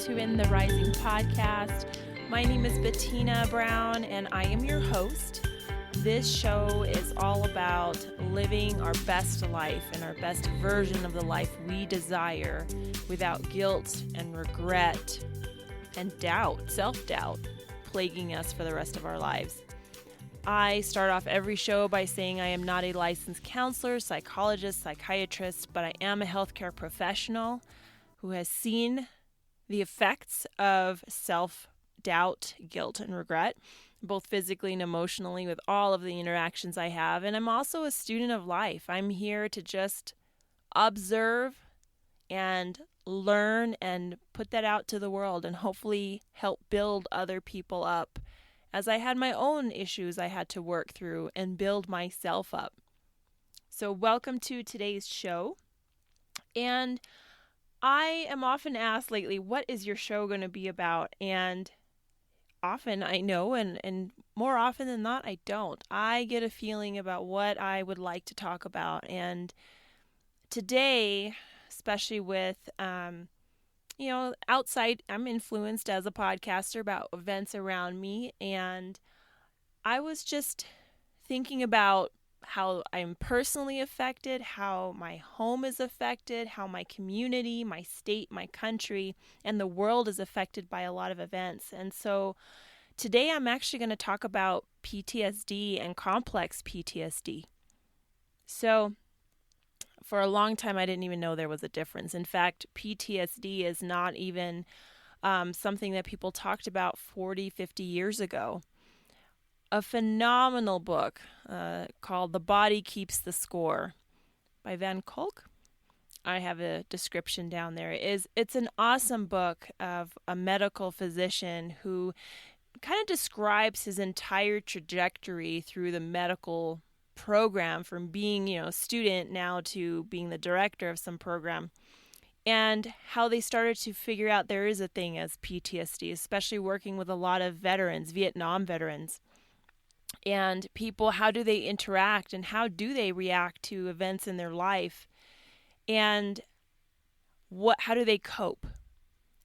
to In the Rising podcast. My name is Bettina Brown, and I am your host. This show is all about living our best life and our best version of the life we desire without guilt and regret and doubt, self-doubt, plaguing us for the rest of our lives. I start off every show by saying I am not a licensed counselor, psychologist, psychiatrist, but I am a healthcare professional who has seen the effects of self-doubt, guilt, and regret, both physically and emotionally with all of the interactions I have. And I'm also a student of life. I'm here to just observe and learn and put that out to the world and hopefully help build other people up, as I had my own issues I had to work through and build myself up. So welcome to today's show. And I am often asked lately, what is your show going to be about? And often I know, and more often than not, I don't. I get a feeling about what I would like to talk about. And today, especially with, outside, I'm influenced as a podcaster about events around me. And I was just thinking about how I'm personally affected, how my home is affected, how my community, my state, my country, and the world is affected by a lot of events. And so today I'm actually going to talk about PTSD and complex PTSD. So for a long time, I didn't even know there was a difference. In fact, PTSD is not even something that people talked about 40, 50 years ago. A phenomenal book called The Body Keeps the Score by Van Kolk. I have a description down there. It's an awesome book of a medical physician who kind of describes his entire trajectory through the medical program, from being, a student now to being the director of some program, and how they started to figure out there is a thing as PTSD, especially working with a lot of veterans, Vietnam veterans. And people, how do they interact and how do they react to events in their life? And how do they cope?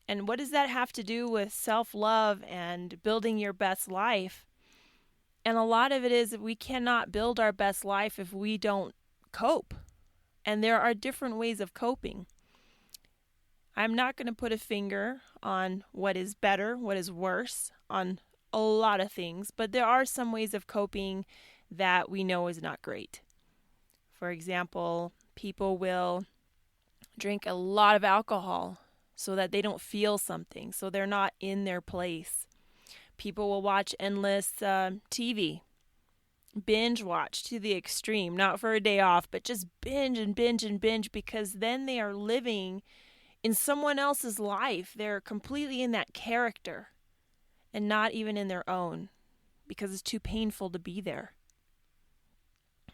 And what does that have to do with self-love and building your best life? And a lot of it is that we cannot build our best life if we don't cope. And there are different ways of coping. I'm not going to put a finger on what is better, what is worse, on a lot of things, but there are some ways of coping that we know is not great. For example, people will drink a lot of alcohol so that they don't feel something, so they're not in their place. People will watch endless TV, binge watch to the extreme, not for a day off, but just binge and binge and binge, because then they are living in someone else's life. They're completely in that character and not even in their own, because it's too painful to be there.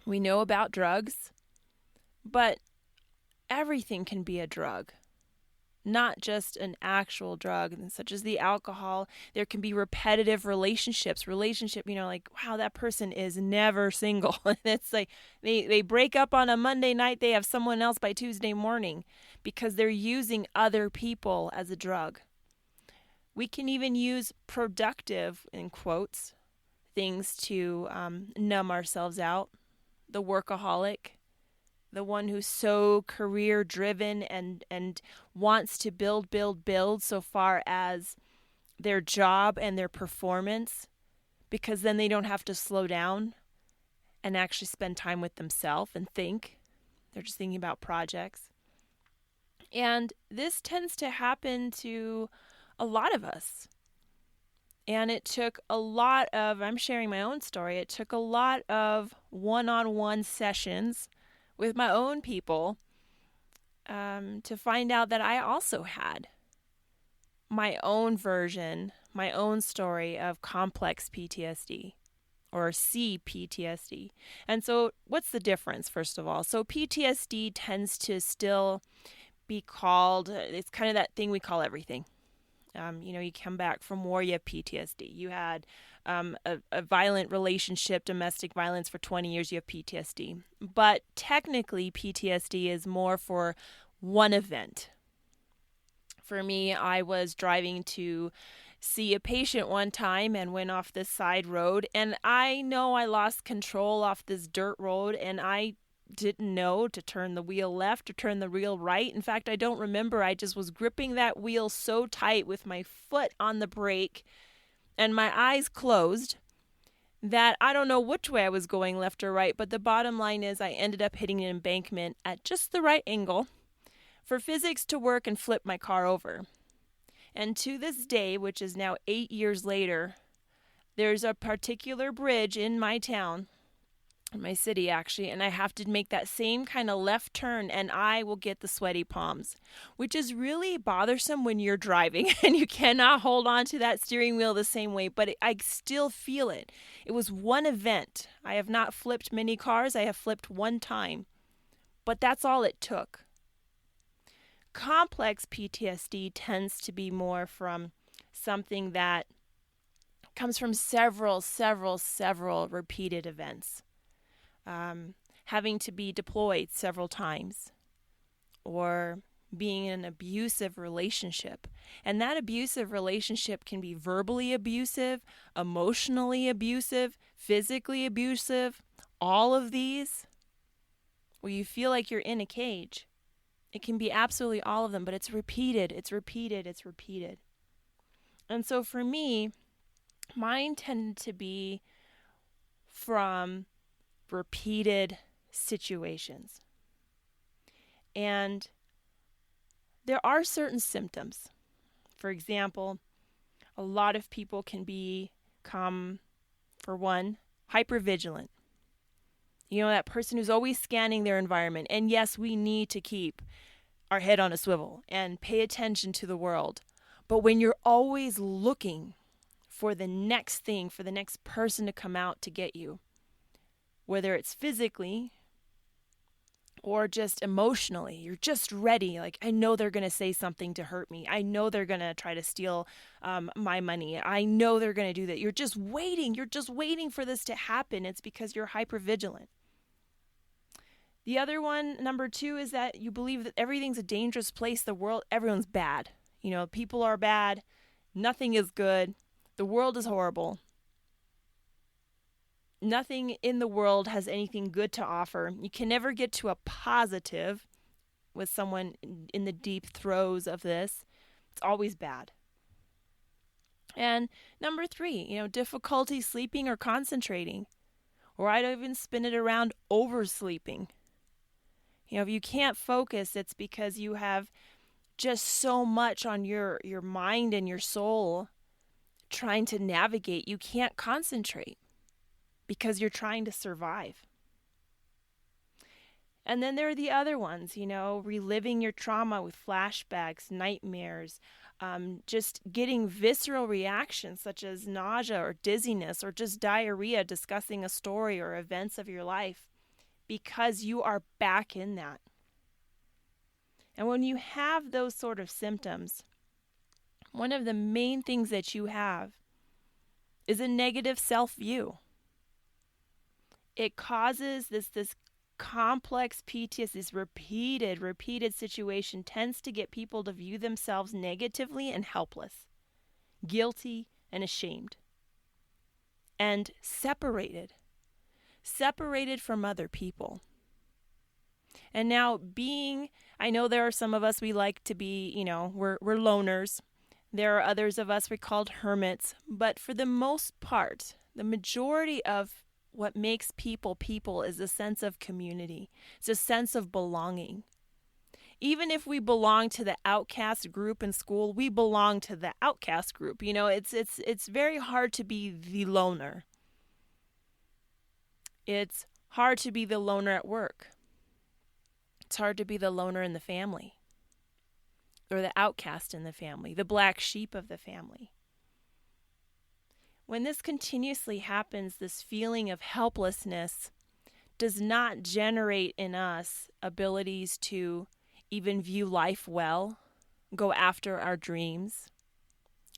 We know about drugs, but everything can be a drug, not just an actual drug, such as the alcohol. There can be repetitive relationships, like, wow, that person is never single. And it's like they break up on a Monday night, they have someone else by Tuesday morning because they're using other people as a drug. We can even use productive, in quotes, things to numb ourselves out. The workaholic, the one who's so career-driven and wants to build so far as their job and their performance, because then they don't have to slow down and actually spend time with themselves and think. They're just thinking about projects. And this tends to happen to a lot of us. And it took a lot of, I'm sharing my own story, it took a lot of one-on-one sessions with my own people to find out that I also had my own version, my own story of complex PTSD or C-PTSD. And so what's the difference, first of all? So PTSD tends to still be called, it's kind of that thing we call everything. You come back from war, you have PTSD. You had a violent relationship, domestic violence for 20 years, you have PTSD. But technically, PTSD is more for one event. For me, I was driving to see a patient one time and went off this side road, and I know I lost control off this dirt road, and I didn't know to turn the wheel left or turn the wheel right. In fact, I don't remember. I just was gripping that wheel so tight with my foot on the brake and my eyes closed that I don't know which way I was going, left or right, but the bottom line is I ended up hitting an embankment at just the right angle for physics to work and flip my car over. And to this day, which is now 8 years later, there's a particular bridge in my town, in my city actually, and I have to make that same kind of left turn and I will get the sweaty palms, which is really bothersome when you're driving and you cannot hold on to that steering wheel the same way, but I still feel it. It was one event. I have not flipped many cars. I have flipped one time, but that's all it took. Complex PTSD tends to be more from something that comes from several repeated events. Having to be deployed several times, or being in an abusive relationship. And that abusive relationship can be verbally abusive, emotionally abusive, physically abusive, all of these, where you feel like you're in a cage. It can be absolutely all of them, but it's repeated. And so for me, mine tended to be from repeated situations. And there are certain symptoms. For example, a lot of people can become, for one, hypervigilant. You know, that person who's always scanning their environment. And yes, we need to keep our head on a swivel and pay attention to the world. But when you're always looking for the next thing, for the next person to come out to get you, whether it's physically or just emotionally, you're just ready. Like, I know they're going to say something to hurt me. I know they're going to try to steal my money. I know they're going to do that. You're just waiting. You're just waiting for this to happen. It's because you're hypervigilant. The other one, number 2, is that you believe that everything's a dangerous place. The world, everyone's bad. You know, people are bad. Nothing is good. The world is horrible. Nothing in the world has anything good to offer. You can never get to a positive with someone in the deep throes of this. It's always bad. And number 3, difficulty sleeping or concentrating. Or I'd even spin it around oversleeping. If you can't focus, it's because you have just so much on your mind and your soul trying to navigate. You can't concentrate because you're trying to survive. And then there are the other ones, reliving your trauma with flashbacks, nightmares, just getting visceral reactions such as nausea or dizziness or just diarrhea discussing a story or events of your life because you are back in that. And when you have those sort of symptoms, one of the main things that you have is a negative self-view. It causes this complex PTSD, this repeated situation tends to get people to view themselves negatively and helpless, guilty and ashamed, and separated from other people. And now I know there are some of us, we like to be, we're loners. There are others of us, we're called hermits. But for the most part, the majority of what makes people is a sense of community. It's a sense of belonging. Even if we belong to the outcast group in school, we belong to the outcast group. It's very hard to be the loner. It's hard to be the loner at work. It's hard to be the loner in the family, or the outcast in the family, the black sheep of the family. When this continuously happens, this feeling of helplessness does not generate in us abilities to even view life well, go after our dreams,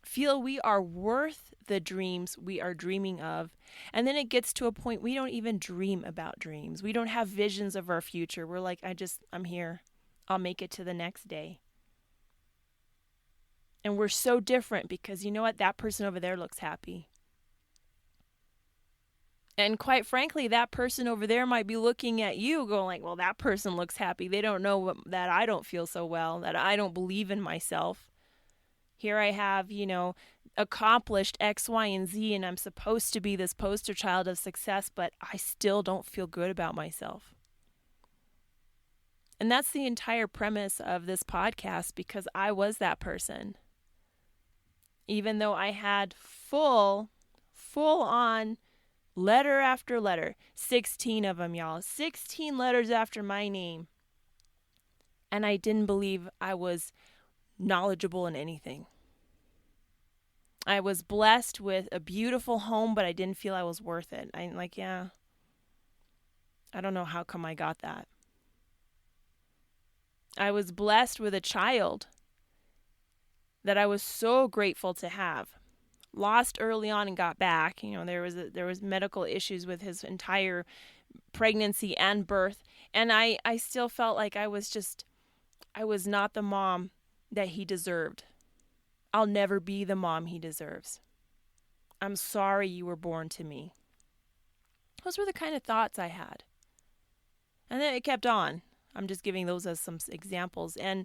feel we are worth the dreams we are dreaming of. And then it gets to a point we don't even dream about dreams. We don't have visions of our future. We're like, I'm here. I'll make it to the next day. And we're so different because you know what? That person over there looks happy. And quite frankly, that person over there might be looking at you going like, well, that person looks happy. They don't know that I don't feel so well, that I don't believe in myself. Here I have, accomplished X, Y, and Z, and I'm supposed to be this poster child of success, but I still don't feel good about myself. And that's the entire premise of this podcast, because I was that person. Even though I had full on letter after letter, 16 of them, y'all, 16 letters after my name. And I didn't believe I was knowledgeable in anything. I was blessed with a beautiful home, but I didn't feel I was worth it. I'm like, yeah, I don't know how come I got that. I was blessed with a child that I was so grateful to have. Lost early on and got back. There was medical issues with his entire pregnancy and birth, and I still felt like I was not the mom that he deserved. I'll never be the mom he deserves. I'm sorry you were born to me. Those were the kind of thoughts I had. And then it kept on. I'm just giving those as some examples. And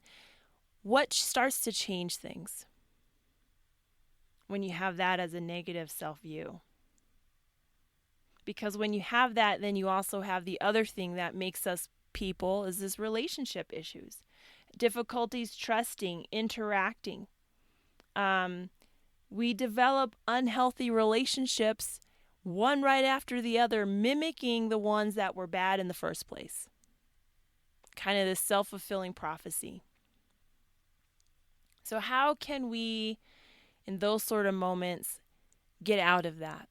what starts to change things when you have that as a negative self-view? Because when you have that, then you also have the other thing that makes us people is this relationship issues. Difficulties trusting, interacting. We develop unhealthy relationships, one right after the other, mimicking the ones that were bad in the first place. Kind of this self-fulfilling prophecy. So how can we, in those sort of moments, get out of that?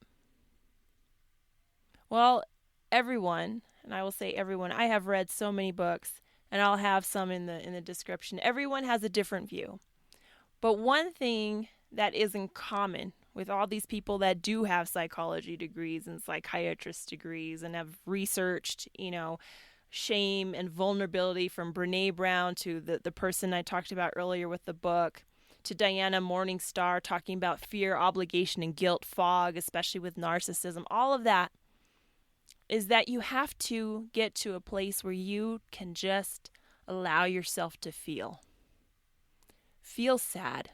Well, everyone, and I will say everyone, I have read so many books, and I'll have some in the description. Everyone has a different view. But one thing that is in common with all these people that do have psychology degrees and psychiatrist degrees and have researched, shame and vulnerability, from Brene Brown to the person I talked about earlier with the book, to Diana Morningstar talking about fear, obligation, and guilt fog, especially with narcissism, all of that is that you have to get to a place where you can just allow yourself to feel. Feel sad.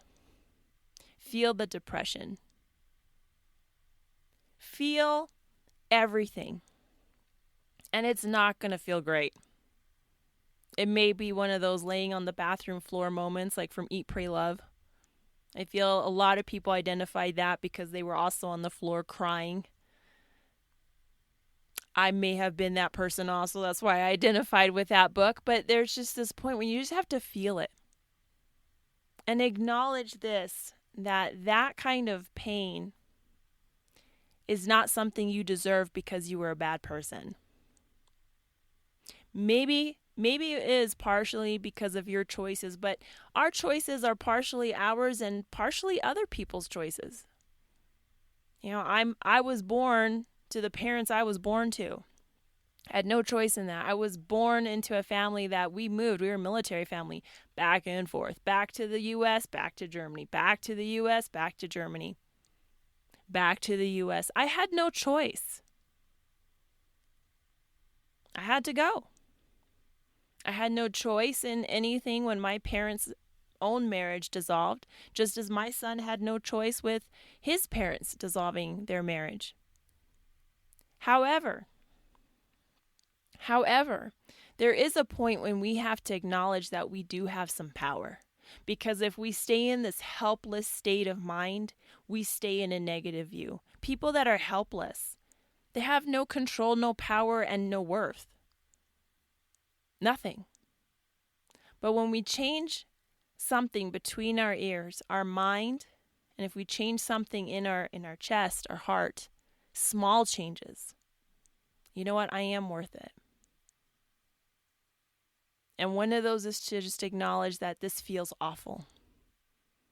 Feel the depression. Feel everything. And it's not going to feel great. It may be one of those laying on the bathroom floor moments like from Eat, Pray, Love. I feel a lot of people identified that because they were also on the floor crying. I may have been that person also. That's why I identified with that book. But there's just this point when you just have to feel it. And acknowledge this, that kind of pain is not something you deserve because you were a bad person. Maybe it is partially because of your choices, but our choices are partially ours and partially other people's choices. I was born to the parents I was born to. I had no choice in that. I was born into a family that we moved. We were a military family, back and forth, back to the U.S., back to Germany, back to the U.S., back to Germany, back to the U.S. I had no choice. I had to go. I had no choice in anything when my parents' own marriage dissolved, just as my son had no choice with his parents dissolving their marriage. However, there is a point when we have to acknowledge that we do have some power. Because if we stay in this helpless state of mind, we stay in a negative view. People that are helpless, they have no control, no power, and no worth. Nothing. But when we change something between our ears, our mind, and if we change something in our chest, our heart, small changes, you know what? I am worth it. And one of those is to just acknowledge that this feels awful.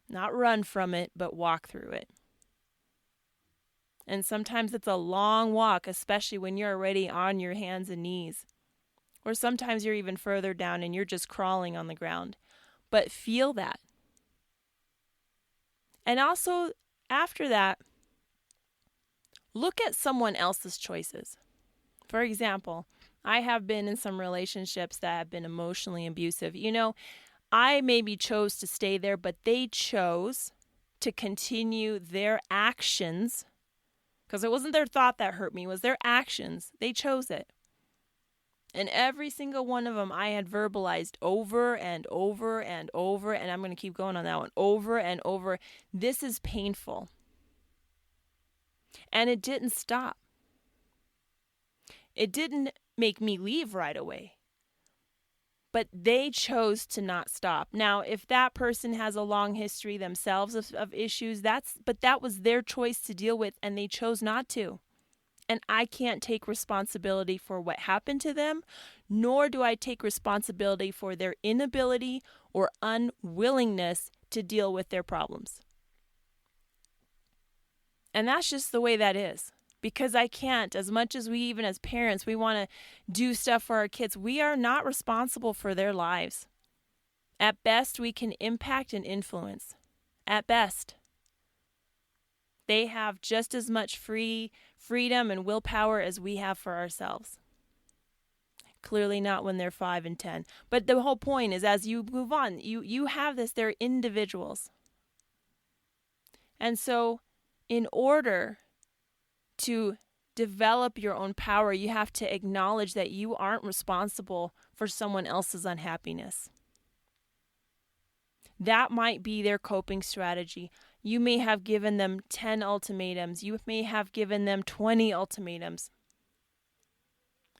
Not run from it, but walk through it. And sometimes it's a long walk, especially when you're already on your hands and knees. Or sometimes you're even further down and you're just crawling on the ground. But feel that. And also, after that, look at someone else's choices. For example, I have been in some relationships that have been emotionally abusive. I maybe chose to stay there, but they chose to continue their actions, because it wasn't their thought that hurt me, it was their actions. They chose it. And every single one of them I had verbalized over and over and over, and I'm going to keep going on that one, over and over. This is painful. And it didn't stop. It didn't make me leave right away. But they chose to not stop. Now, if that person has a long history themselves of issues, but that was their choice to deal with, and they chose not to. And I can't take responsibility for what happened to them, nor do I take responsibility for their inability or unwillingness to deal with their problems. And that's just the way that is. Because I can't, as much as we, even as parents, we want to do stuff for our kids, we are not responsible for their lives. At best, we can impact and influence. At best. They have just as much freedom and willpower as we have for ourselves. Clearly not when they're 5 and 10. But the whole point is, as you move on, you have this, they're individuals. And so, in order to develop your own power, you have to acknowledge that you aren't responsible for someone else's unhappiness. That might be their coping strategy. You may have given them 10 ultimatums. You may have given them 20 ultimatums.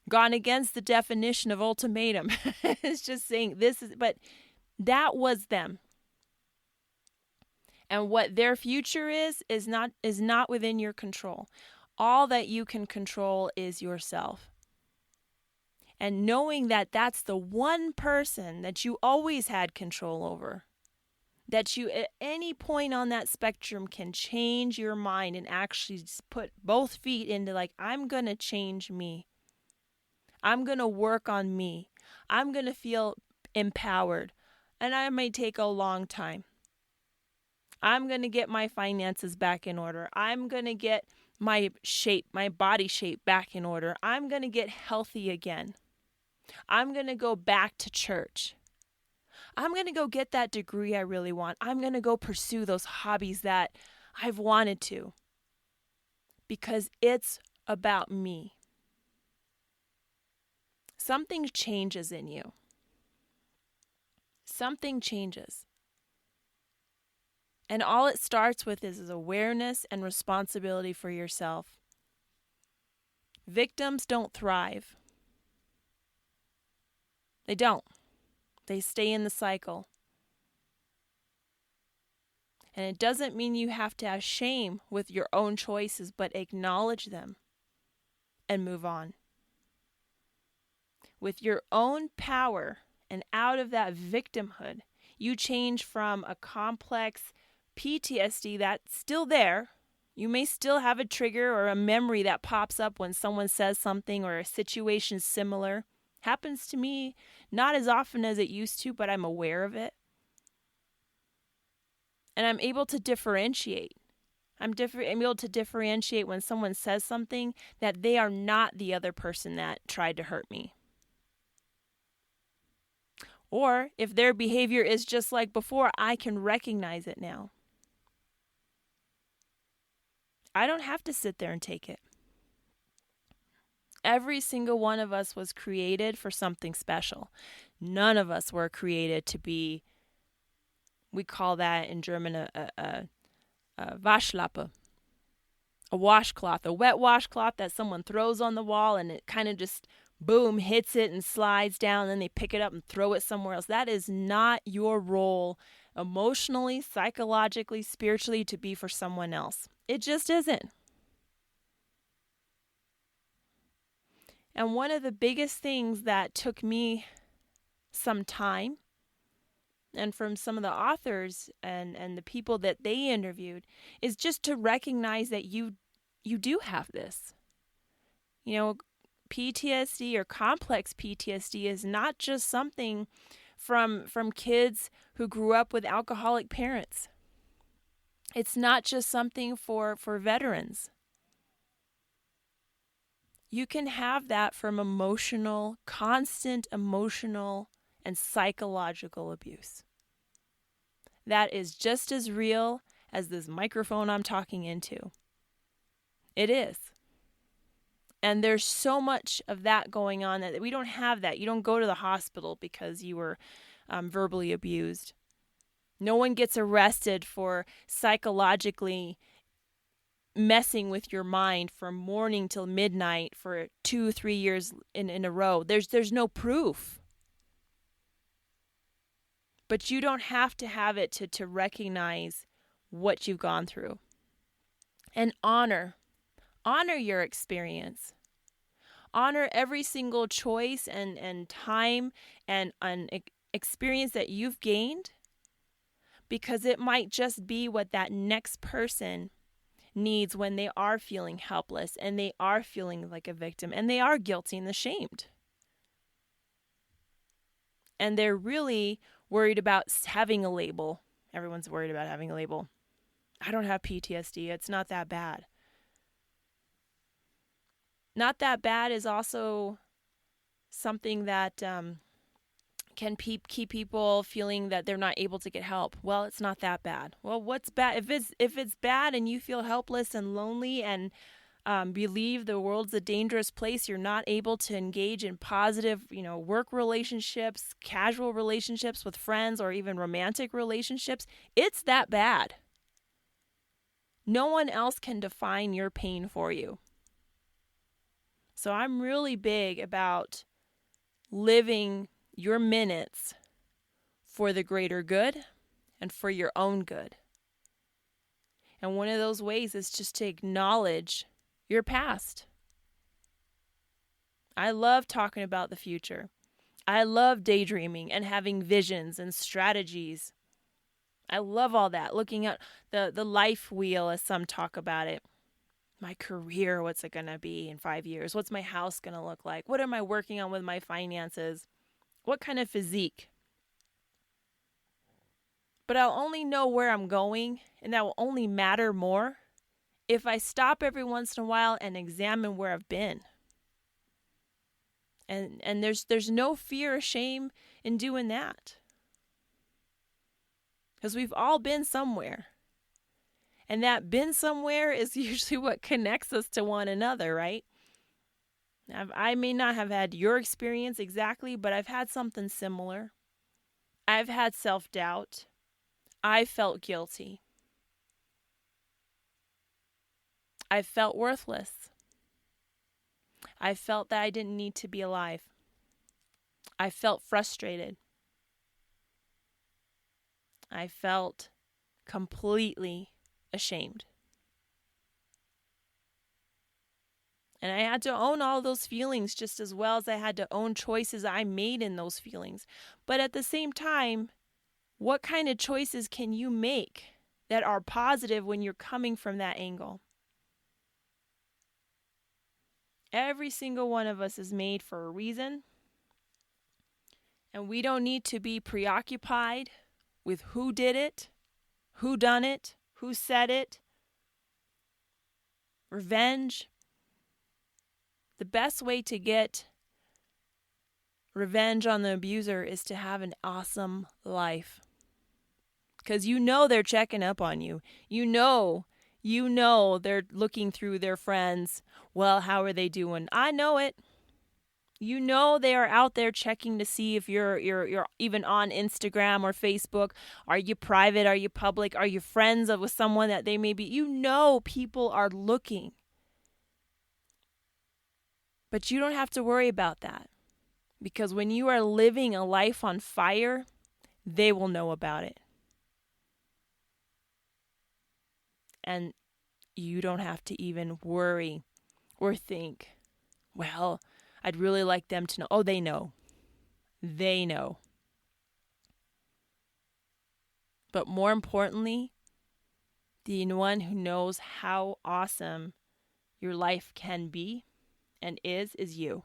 Gone against the definition of ultimatum. It's just saying but that was them. And what their future is not within your control. All that you can control is yourself. And knowing that that's the one person that you always had control over, that you at any point on that spectrum can change your mind and actually put both feet into I'm going to change me. I'm going to work on me. I'm going to feel empowered. And I may take a long time. I'm going to get my finances back in order. I'm going to get my body shape back in order. I'm going to get healthy again. I'm going to go back to church. I'm going to go get that degree I really want. I'm going to go pursue those hobbies that I've wanted to. Because it's about me. Something changes in you. Something changes. And all it starts with is awareness and responsibility for yourself. Victims don't thrive. They don't. They stay in the cycle. And it doesn't mean you have to have shame with your own choices, but acknowledge them and move on. With your own power and out of that victimhood, you change from a complex PTSD that's still there. You may still have a trigger or a memory that pops up when someone says something or a situation similar. Happens to me not as often as it used to, but I'm aware of it. And I'm able to differentiate. I'm able to differentiate when someone says something that they are not the other person that tried to hurt me. Or if their behavior is just like before, I can recognize it now. I don't have to sit there and take it. Every single one of us was created for something special. None of us were created to be, we call that in German a Waschlappe, a washcloth, a wet washcloth that someone throws on the wall and it kind of just, boom, hits it and slides down, and then they pick it up and throw it somewhere else. That is not your role emotionally, psychologically, spiritually to be for someone else. It just isn't. And one of the biggest things that took me some time, and from some of the authors and the people that they interviewed, is just to recognize that you do have this. PTSD or complex PTSD is not just something from kids who grew up with alcoholic parents. It's not just something for veterans. You can have that from constant emotional and psychological abuse. That is just as real as this microphone I'm talking into. It is. And there's so much of that going on that we don't have that. You don't go to the hospital because you were verbally abused. No one gets arrested for psychologically messing with your mind from morning till midnight for 2-3 years in a row. There's no proof. But you don't have to have it to recognize what you've gone through. And honor your experience. Honor every single choice and time and experience that you've gained, because it might just be what that next person needs when they are feeling helpless and they are feeling like a victim and they are guilty and ashamed. And they're really worried about having a label. Everyone's worried about having a label. I don't have PTSD. It's not that bad. Not that bad is also something that can keep people feeling that they're not able to get help. Well, it's not that bad. Well, what's bad? If it's bad and you feel helpless and lonely and believe the world's a dangerous place, you're not able to engage in positive, work relationships, casual relationships with friends, or even romantic relationships, it's that bad. No one else can define your pain for you. So I'm really big about living your minutes for the greater good and for your own good. And one of those ways is just to acknowledge your past. I love talking about the future. I love daydreaming and having visions and strategies. I love all that. Looking at the life wheel, as some talk about it. My career, what's it going to be in 5 years? What's my house going to look like? What am I working on with my finances? What kind of physique? But I'll only know where I'm going, and that will only matter more if I stop every once in a while and examine where I've been. And there's no fear or shame in doing that. Because we've all been somewhere. And that been somewhere is usually what connects us to one another, right? I may not have had your experience exactly, but I've had something similar. I've had self-doubt. I felt guilty. I felt worthless. I felt that I didn't need to be alive. I felt frustrated. I felt completely ashamed. And I had to own all those feelings just as well as I had to own choices I made in those feelings. But at the same time, what kind of choices can you make that are positive when you're coming from that angle? Every single one of us is made for a reason. And we don't need to be preoccupied with who did it, who done it, who said it. Revenge. The best way to get revenge on the abuser is to have an awesome life. Because they're checking up on you. You know they're looking through their friends. Well, how are they doing? I know it. They are out there checking to see if you're even on Instagram or Facebook. Are you private? Are you public? Are you friends with someone that they may be? People are looking. But you don't have to worry about that. Because when you are living a life on fire, they will know about it. And you don't have to even worry or think, well, I'd really like them to know. Oh, they know. They know. But more importantly, the one who knows how awesome your life can be and is you.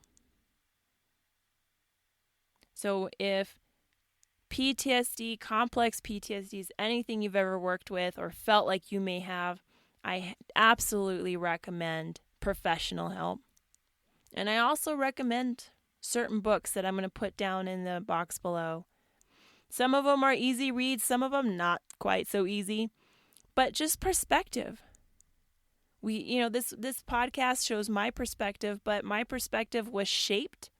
So if PTSD, complex PTSDs, anything you've ever worked with or felt like you may have, I absolutely recommend professional help. And I also recommend certain books that I'm going to put down in the box below. Some of them are easy reads, some of them not quite so easy, but just perspective. This podcast shows my perspective, but my perspective was shaped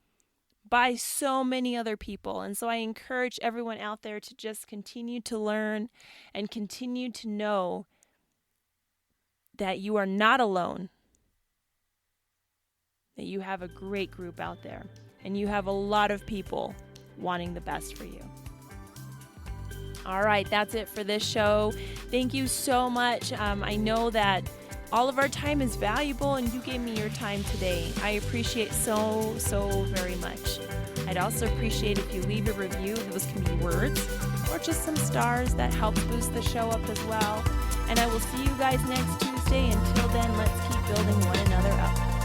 by so many other people. And so I encourage everyone out there to just continue to learn and continue to know that you are not alone, that you have a great group out there, and you have a lot of people wanting the best for you. All right, that's it for this show. Thank you so much. I know that all of our time is valuable, and you gave me your time today. I appreciate so very much. I'd also appreciate if you leave a review. Those can be words or just some stars. That helps boost the show up as well. And I will see you guys next Tuesday. Until then, let's keep building one another up.